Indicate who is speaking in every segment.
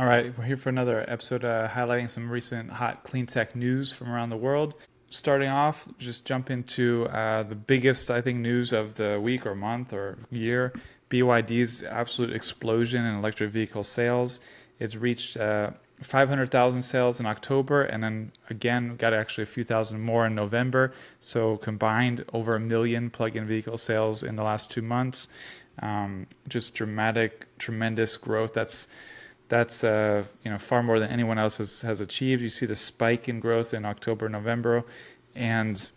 Speaker 1: All right, we're here for another episode highlighting some recent hot clean tech news from around the world. Starting off, just jump into the biggest, I think, news of the week or month or year. BYD's absolute explosion in electric vehicle sales. It's reached 500,000 sales in October, and then again, got actually a few thousand more in November. So combined, over a million plug-in vehicle sales in the last 2 months. Just dramatic, tremendous growth. That's far more than anyone else has achieved. You see the spike in growth in October, November, and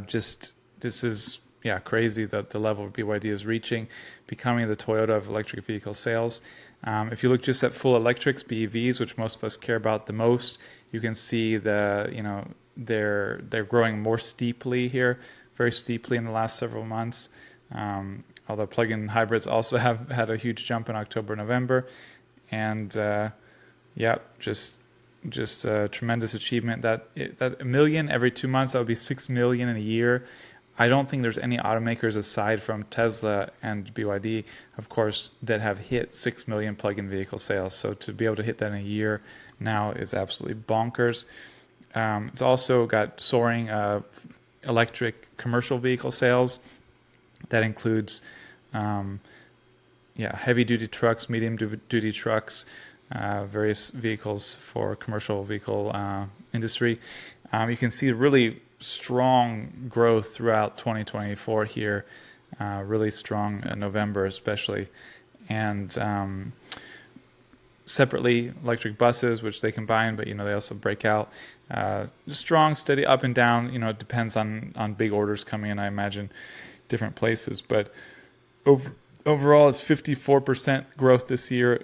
Speaker 1: just this is crazy that the level BYD is reaching, becoming the Toyota of electric vehicle sales. If you look just at full electrics, BEVs, which most of us care about the most, you can see they're growing more steeply here, very steeply in the last several months. Although plug-in hybrids also have had a huge jump in October, November, and just a tremendous achievement. That a million every 2 months, that would be 6 million in a year. I don't think there's any automakers aside from Tesla and BYD, of course, that have hit 6 million plug-in vehicle sales. So to be able to hit that in a year now is absolutely bonkers. It's also got soaring electric commercial vehicle sales. That includes heavy duty trucks, medium duty trucks, various vehicles for commercial vehicle industry. You can see really strong growth throughout 2024 here, really strong in November especially. And separately, electric buses, which they combine, but they also break out. Strong, steady up and down. It depends on big orders coming in, I imagine, different places, but overall it's 54% growth this year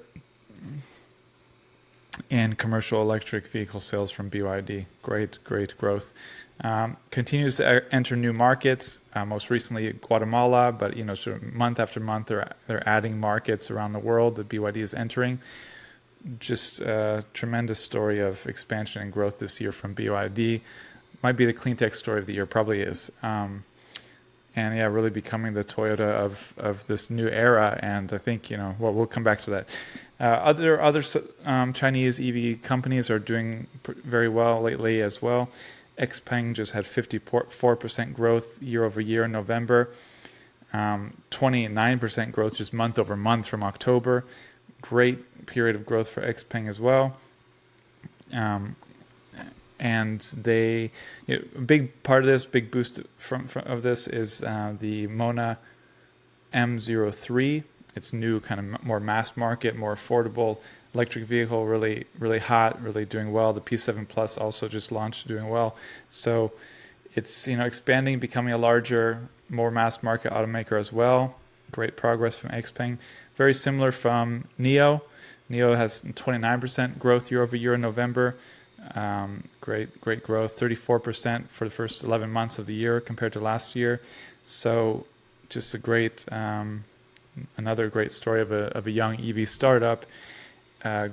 Speaker 1: in commercial electric vehicle sales from BYD. Great growth. Continues to enter new markets, most recently Guatemala, but sort of month after month they're adding markets around the world that BYD is entering. Just a tremendous story of expansion and growth this year from BYD. Might be the Cleantech story of the year, probably is. And really becoming the Toyota of this new era. And I think we'll come back to that. Other Chinese EV companies are doing very well lately as well. Xpeng just had 54% growth year over year in November, 29% growth just month over month from October. Great period of growth for Xpeng as well. And a big part of this, big boost of this is the Mona M03. It's new, kind of more mass market, more affordable electric vehicle, really, really hot, really doing well. The P7 Plus also just launched, doing well. So it's expanding, becoming a larger, more mass market automaker as well. Great progress from Xpeng. Very similar from Nio. Nio has 29% growth year over year in November. Great growth, 34% for the first 11 months of the year compared to last year. So just another great story of a young EV startup,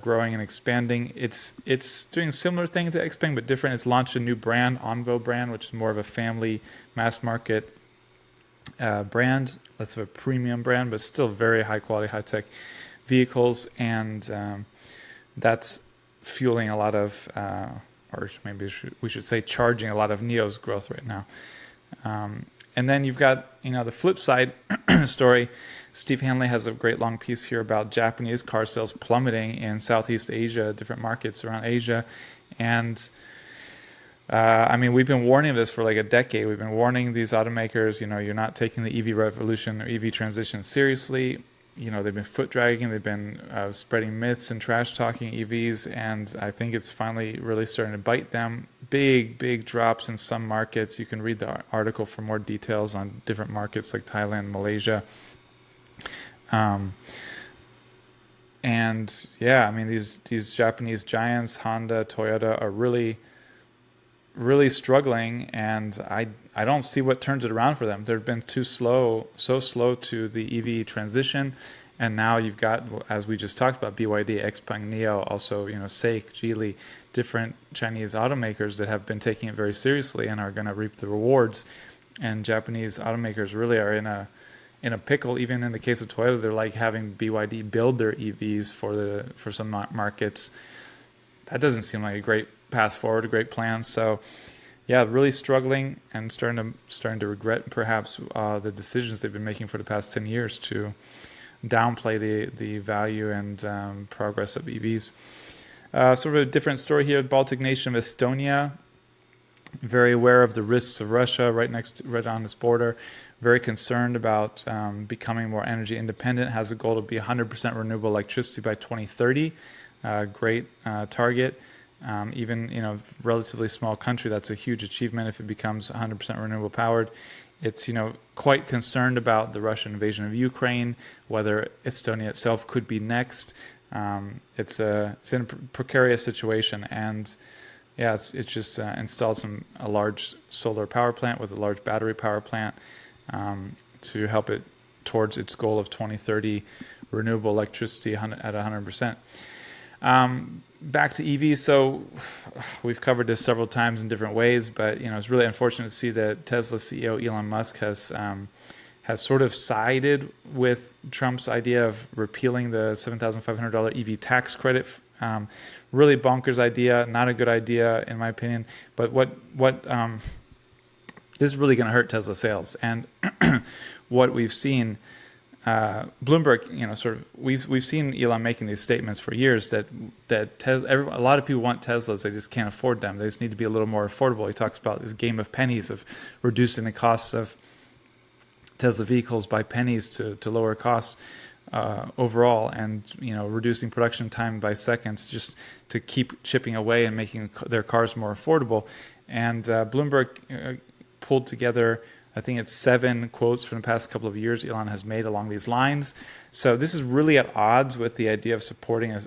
Speaker 1: growing and expanding. It's doing a similar thing to Xpeng, but different. It's launched a new brand, Onvo brand, which is more of a family mass market brand, less of a premium brand, but still very high quality, high tech vehicles. And that's fueling a lot of, or maybe we should say charging a lot of Nio's growth right now. And then you've got, the flip side story. Steve Hanley has a great long piece here about Japanese car sales plummeting in Southeast Asia, different markets around Asia. And we've been warning this for like a decade. We've been warning these automakers, you're not taking the EV revolution or EV transition seriously. They've been foot dragging, they've been spreading myths and trash talking EVs, and I think it's finally really starting to bite them. Big drops in some markets. You can read the article for more details on different markets like Thailand, Malaysia. These Japanese giants, Honda, Toyota, are really struggling, and I don't see what turns it around for them. They've been so slow to the EV transition, and now you've got, as we just talked about, BYD, Xpeng, Nio, also SAIC, Geely, different Chinese automakers that have been taking it very seriously and are going to reap the rewards. And Japanese automakers really are in in a pickle. Even in the case of Toyota, they're like having BYD build their EVs for some markets. That doesn't seem like a great path forward, a great plan. So yeah, really struggling and starting to regret perhaps the decisions they've been making for the past 10 years to downplay the value and progress of EVs. Sort of a different story here. Baltic nation of Estonia, very aware of the risks of Russia right on its border, very concerned about becoming more energy independent, has a goal to be 100% renewable electricity by 2030. Great target. Even, relatively small country, that's a huge achievement if it becomes 100% renewable powered. It's, quite concerned about the Russian invasion of Ukraine, whether Estonia itself could be next. It's in a precarious situation, and yeah, it's just installed a large solar power plant with a large battery power plant to help it towards its goal of 2030 renewable electricity at 100%. Back to EVs. So we've covered this several times in different ways, but it's really unfortunate to see that Tesla CEO Elon Musk has sort of sided with Trump's idea of repealing the $7,500 EV tax credit. Really bonkers idea, not a good idea in my opinion. But what this is really going to hurt Tesla sales, and what we've seen. Bloomberg, we've seen Elon making these statements for years that a lot of people want Teslas, they just can't afford them. They just need to be a little more affordable. He talks about this game of pennies, of reducing the costs of Tesla vehicles by pennies to lower costs overall, and reducing production time by seconds, just to keep chipping away and making their cars more affordable. And Bloomberg pulled together, I think it's 7 quotes from the past couple of years Elon has made along these lines. So this is really at odds with the idea of supporting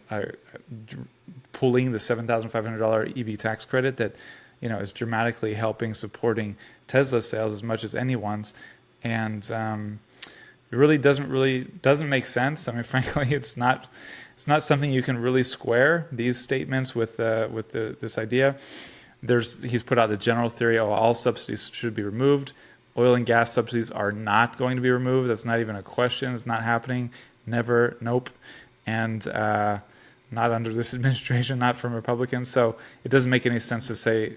Speaker 1: pulling the $7,500 EV tax credit that is dramatically helping supporting Tesla sales as much as anyone's. And it really doesn't make sense. I mean, frankly, it's not something you can really square these statements with this idea. He's put out the general theory, all subsidies should be removed. Oil and gas subsidies are not going to be removed. That's not even a question. It's not happening. Never. Nope. And not under this administration, not from Republicans. So it doesn't make any sense to say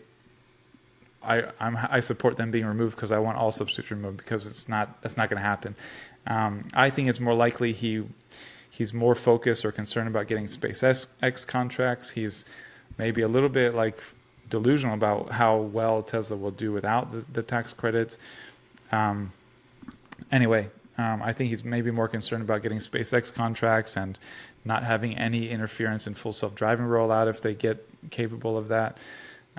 Speaker 1: I support them being removed because I want all subsidies removed, because that's not going to happen. I think it's more likely he's more focused or concerned about getting SpaceX contracts. He's maybe a little bit delusional about how well Tesla will do without the tax credits. Anyway, I think he's maybe more concerned about getting SpaceX contracts and not having any interference in full self-driving rollout if they get capable of that.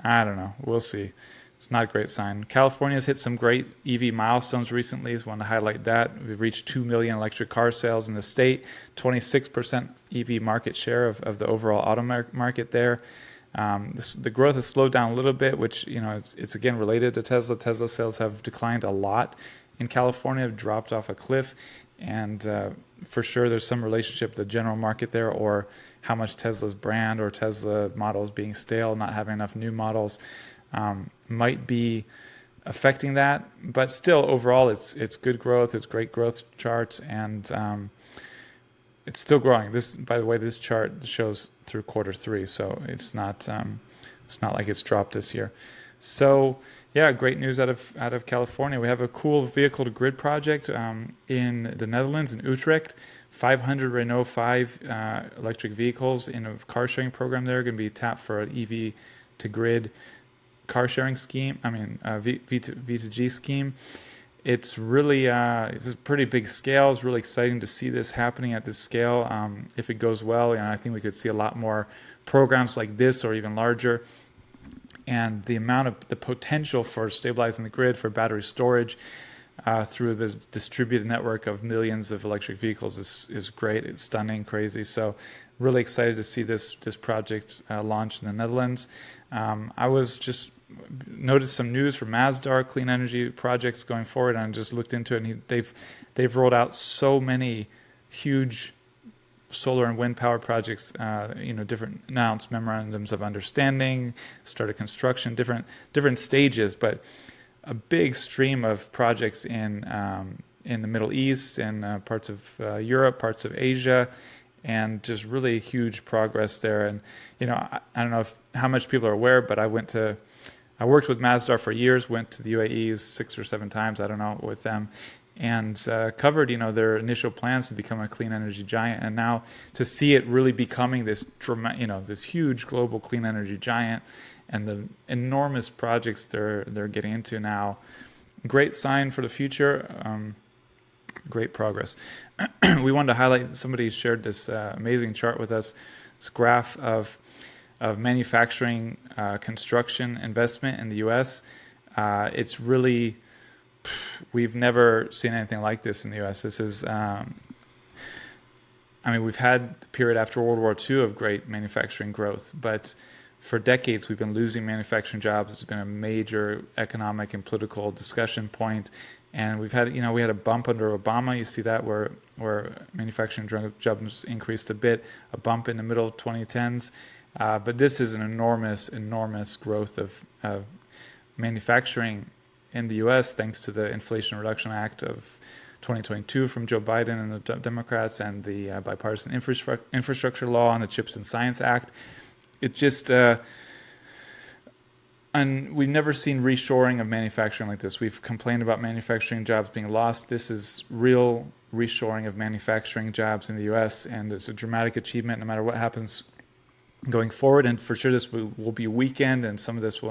Speaker 1: I don't know. We'll see. It's not a great sign. California's hit some great EV milestones recently. Just want to highlight that. We've reached 2 million electric car sales in the state, 26% EV market share of the overall auto market there. The growth has slowed down a little bit, which it's again related to Tesla. Tesla sales have declined a lot in California, have dropped off a cliff, and for sure there's some relationship to the general market there, or how much Tesla's brand or Tesla models being stale, not having enough new models, might be affecting that. But still, overall, it's good growth. It's great growth charts, and it's still growing. This, by the way, this chart shows through Q3, so it's not like it's dropped this year. So yeah, great news out of California. We have a cool vehicle to grid project in the Netherlands, in Utrecht. 500 Renault 5 electric vehicles in a car sharing program there are going to be tapped for an EV to grid car sharing scheme. V2G scheme. It's really it's a pretty big scale. It's really exciting to see this happening at this scale. If it goes well, I think we could see a lot more programs like this, or even larger. And the potential for stabilizing the grid for battery storage through the distributed network of millions of electric vehicles is great. It's stunning, crazy. So really excited to see this project launched in the Netherlands. I was just noticed some news from Masdar clean energy projects going forward, and I just looked into it, and they've rolled out so many huge solar and wind power projects, different announced memorandums of understanding, started construction, different stages, but a big stream of projects in in the Middle East and parts of Europe, parts of Asia, and just really huge progress there. And I don't know how much people are aware, but I worked with Masdar for years, went to the UAE 6 or 7 times, I don't know, with them, and covered their initial plans to become a clean energy giant, and now to see it really becoming this this huge global clean energy giant, and the enormous projects they're getting into now, great sign for the future. Great progress. We wanted to highlight, somebody shared this amazing chart with us, this graph of manufacturing construction investment in the US. It's really, we've never seen anything like this in the US. This is, we've had the period after World War II of great manufacturing growth, but for decades we've been losing manufacturing jobs. It's been a major economic and political discussion point. And we had a bump under Obama. You see that where manufacturing jobs increased a bit, a bump in the middle of 2010s. But this is an enormous growth of manufacturing in the U.S. thanks to the Inflation Reduction Act of 2022 from Joe Biden and the Democrats, and the bipartisan infrastructure law and the Chips and Science Act. It just... And we've never seen reshoring of manufacturing like this. We've complained about manufacturing jobs being lost. This is real reshoring of manufacturing jobs in the U.S., and it's a dramatic achievement no matter what happens going forward. And for sure this will be weakened, and some of this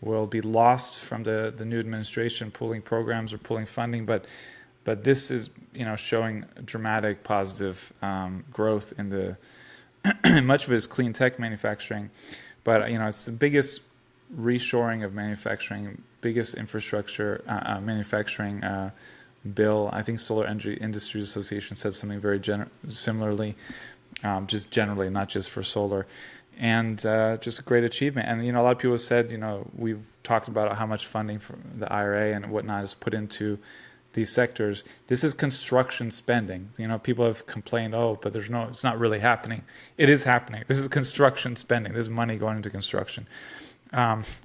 Speaker 1: will be lost from the new administration pulling programs or pulling funding. But this is showing dramatic positive growth in the much of it is clean tech manufacturing. But it's the biggest reshoring of manufacturing, biggest infrastructure manufacturing bill. I think Solar Energy Industries Association said something very similarly, just generally, not just for solar, and just a great achievement. And a lot of people have said, we've talked about how much funding from the IRA and whatnot is put into these sectors. This is construction spending. People have complained, but it's not really happening. It is happening. This is construction spending. This is money going into construction.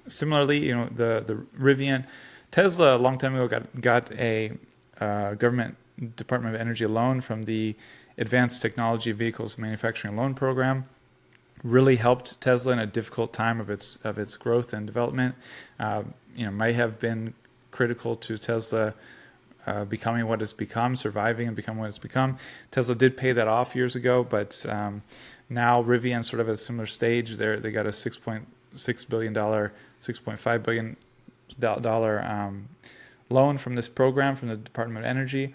Speaker 1: Similarly, the Rivian, Tesla a long time ago got a government Department of Energy loan from the Advanced Technology Vehicles Manufacturing Loan Program. Really helped Tesla in a difficult time of its growth and development. Might have been critical to Tesla becoming what it's become, surviving and becoming what it's become. Tesla did pay that off years ago, but now Rivian sort of at a similar stage. They got a $6.6 billion, $6.5 billion loan from this program from the Department of Energy.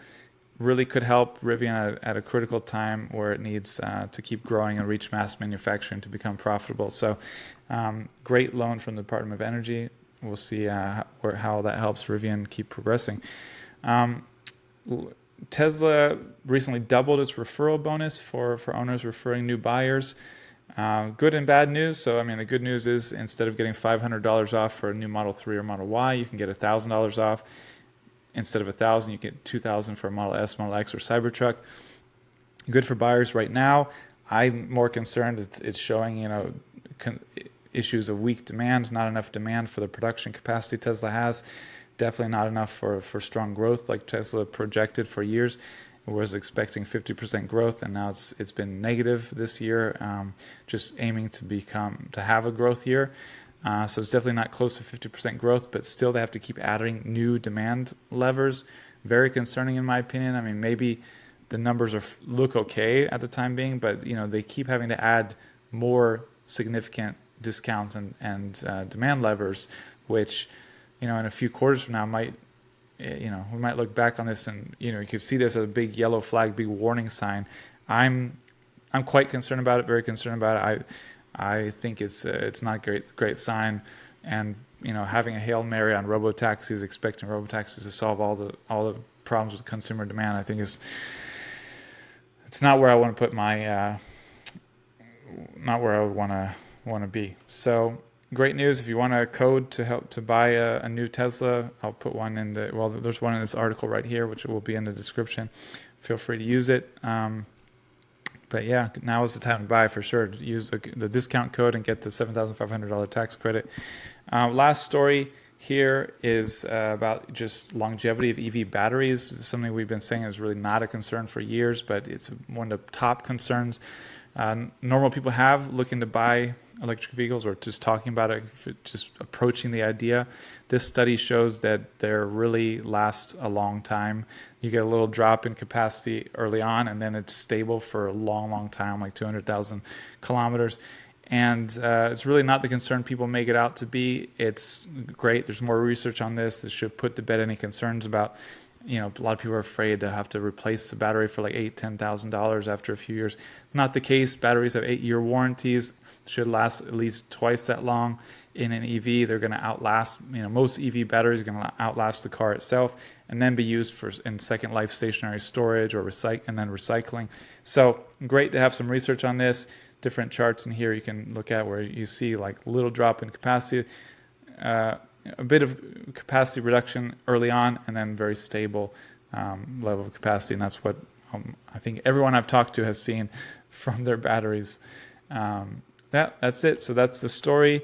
Speaker 1: Really could help Rivian at a critical time where it needs to keep growing and reach mass manufacturing to become profitable. So great loan from the Department of Energy. We'll see how that helps Rivian keep progressing. Tesla recently doubled its referral bonus for owners referring new buyers. Good and bad news. So, the good news is instead of getting $500 off for a new Model 3 or Model Y, you can get $1,000 off. Instead of $1,000, you get $2,000 for a Model S, Model X, or Cybertruck. Good for buyers right now. I'm more concerned it's showing, issues of weak demand, not enough demand for the production capacity Tesla has. Definitely not enough for strong growth like Tesla projected for years. It was expecting 50% growth, and now it's been negative this year, just aiming to have a growth year. So it's definitely not close to 50% growth, but still they have to keep adding new demand levers. Very concerning in my opinion. Maybe the numbers look okay at the time being, but they keep having to add more significant discounts and demand levers, which in a few quarters from now might, we might look back on this and you could see this as a big yellow flag, big warning sign. I'm quite concerned about it, very concerned about it. I think it's not a great sign, and having a Hail Mary on robotaxis, expecting robotaxis to solve all the problems with consumer demand, I think it's not where I want to put my not where I would want to be. So great news. If you want a code to help to buy a new Tesla, I'll put one in there's one in this article right here, which will be in the description. Feel free to use it. But yeah, now is the time to buy for sure. Use the discount code and get the $7,500 tax credit. Last story here is about just longevity of EV batteries. It's something we've been saying is really not a concern for years, but it's one of the top concerns normal people have looking to buy electric vehicles or just talking about it, just approaching the idea. This study shows that they really last a long time. You get a little drop in capacity early on, and then it's stable for a long, long time, like 200,000 kilometers. And it's really not the concern people make it out to be. It's great. There's more research on this. This should put to bed any concerns about, a lot of people are afraid to have to replace the battery for like $10,000 after a few years. Not the case. Batteries have 8-year warranties, should last at least twice that long. In an EV, they're going to outlast, most EV batteries are going to outlast the car itself and then be used in second life stationary storage or and then recycling. So great to have some research on this. Different charts in here you can look at where you see like little drop in capacity, a bit of capacity reduction early on, and then very stable level of capacity. And that's what I think everyone I've talked to has seen from their batteries. That's it. So that's the story.